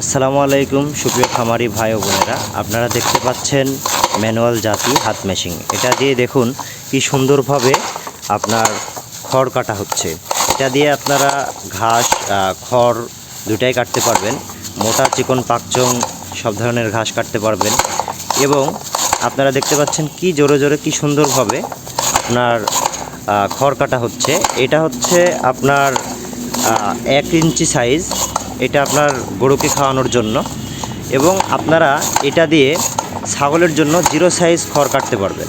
আসসালামু আলাইকুম সুপ্রিয় খামারি ভাই ও বোনেরা, আপনারা দেখতে পাচ্ছেন ম্যানুয়াল জাতি হাত মেশিন। এটা দিয়ে দেখুন কি সুন্দরভাবে আপনার খড় কাটা হচ্ছে। এটা দিয়ে আপনারা ঘাস খড় দুটাই কাটতে পারবেন, মোটা চিকন পাকচং সব ধরনের ঘাস কাটতে পারবেন। এবং আপনারা দেখতে পাচ্ছেন কি জোরে জোরে কি সুন্দরভাবে আপনার খড় কাটা হচ্ছে। এটা হচ্ছে আপনার 1 ইঞ্চি সাইজ। এটা আপনার গরুকে খাওয়ানোর জন্য, এবং আপনারা এটা দিয়ে ছাগলের জন্য 0 সাইজ খড় কাটতে পারবেন।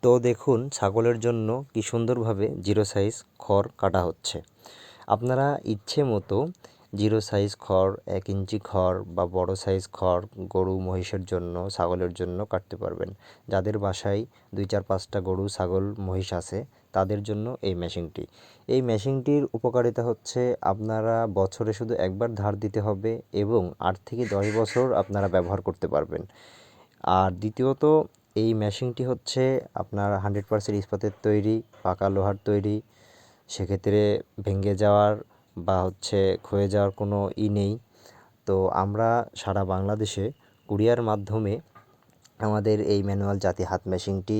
তো দেখুন ছাগলের জন্য কি সুন্দরভাবে 0 সাইজ খড় কাটা হচ্ছে। আপনারা ইচ্ছে মতো 0 সাইজ খড়, 1 ইঞ্চি খড় বা বড় সাইজ খড় গরু মহিষের জন্য, ছাগলের জন্য কাটতে পারবেন। যাদের বাসায় 2-4-5টা গরু ছাগল মহিষ আছে তাদের জন্য এই মেশিনটি। এই মেশিনটির উপকারিতা হচ্ছে আপনারা বছরে শুধু একবার ধার দিতে হবে এবং 8 থেকে 10 বছর আপনারা ব্যবহার করতে পারবেন। আর দ্বিতীয়ত এই মেশিনটি হচ্ছে আপনার 100% ইস্পাতের তৈরি, পাকা লোহার তৈরি। সেক্ষেত্রে ভেঙে যাওয়ার বা ক্ষয়ে যাওয়ার কোনো নেই। তো আমরা সারা বাংলাদেশে কুরিয়ার মাধ্যমে আমাদের এই ম্যানুয়াল জাতি হাত মেশিনটি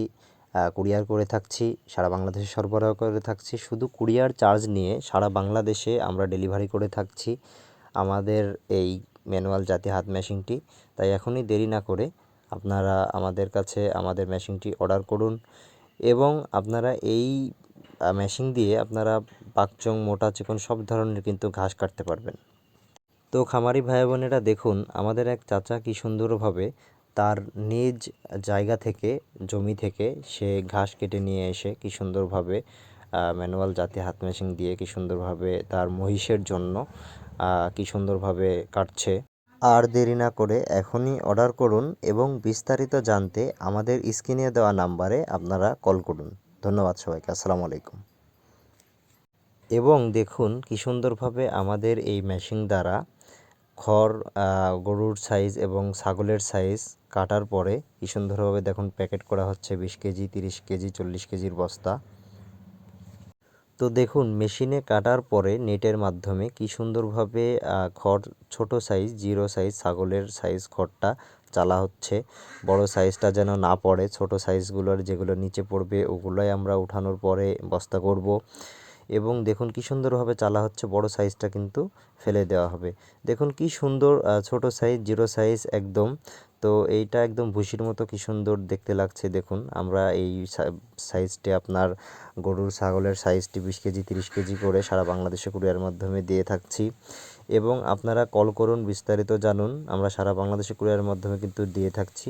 কুরিয়ার করে থাকছি, সারা বাংলাদেশে সরবরাহ করে থাকছি। শুধু কুরিয়ার চার্জ নিয়ে সারা বাংলাদেশে আমরা ডেলিভারি করে থাকছি আমাদের এই ম্যানুয়াল জাতি হাত মেশিনটি। তাই এখনই দেরি না করে আপনারা আমাদের কাছে আমাদের মেশিনটি অর্ডার করুন, এবং আপনারা এই মেশিন দিয়ে আপনারা পাকচং, মোটা চিকন সব ধরনের কিন্তু ঘাস কাটতে পারবেন। তো খামারি ভাই বোনেরা দেখুন, আমাদের এক চাচা কি সুন্দরভাবে তার নিজ জায়গা থেকে, জমি থেকে সে ঘাস কেটে নিয়ে এসে কি সুন্দরভাবে ম্যানুয়াল জাতি হাত মেশিন দিয়ে কি সুন্দরভাবে তার মহিষের জন্য কি সুন্দরভাবে কাটছে। আর দেরি না করে এখনই অর্ডার করুন, এবং বিস্তারিত জানতে আমাদের স্ক্রিনে দেওয়া নাম্বারে আপনারা কল করুন। ধন্যবাদ সবাইকে। আসসালামু আলাইকুম। এবং দেখুন কি সুন্দরভাবে আমাদের এই মেশিন দ্বারা খড় গরুর সাইজ এবং ছাগলের সাইজ কাটার পরে কি সুন্দরভাবে দেখুন প্যাকেট করা হচ্ছে 20 কেজি, 30 কেজি, 40 কেজির বস্তা। তো দেখুন মেশিনে কাটার পরে নেটের মাধ্যমে কি সুন্দরভাবে খড় ছোট সাইজ 0 সাইজ ছাগলের সাইজ খড়টা চালা হচ্ছে। বড় সাইজটা যেন না পড়ে, ছোট সাইজগুলোর যেগুলো নিচে পড়বে ওগুলোই আমরা উঠানোর পরে বস্তা করব। এবং দেখুন কি সুন্দরভাবে চালা হচ্ছে, বড় সাইজটা কিন্তু ফেলে দেওয়া হবে। দেখুন কি সুন্দর ছোট সাইজ 0 সাইজ একদম। তো এইটা একদম ভুসির মতো কি সুন্দর দেখতে লাগছে। দেখুন আমরা এই সাইজটি আপনার গরুর ছাগলের সাইজটি 20 কেজি 30 কেজি করে সারা বাংলাদেশে কুরিয়ার মাধ্যমে দিয়ে থাকছি। এবং আপনারা কল করুন, বিস্তারিত জানুন। আমরা সারা বাংলাদেশে কুরিয়ার মাধ্যমে কিন্তু দিয়ে থাকছি।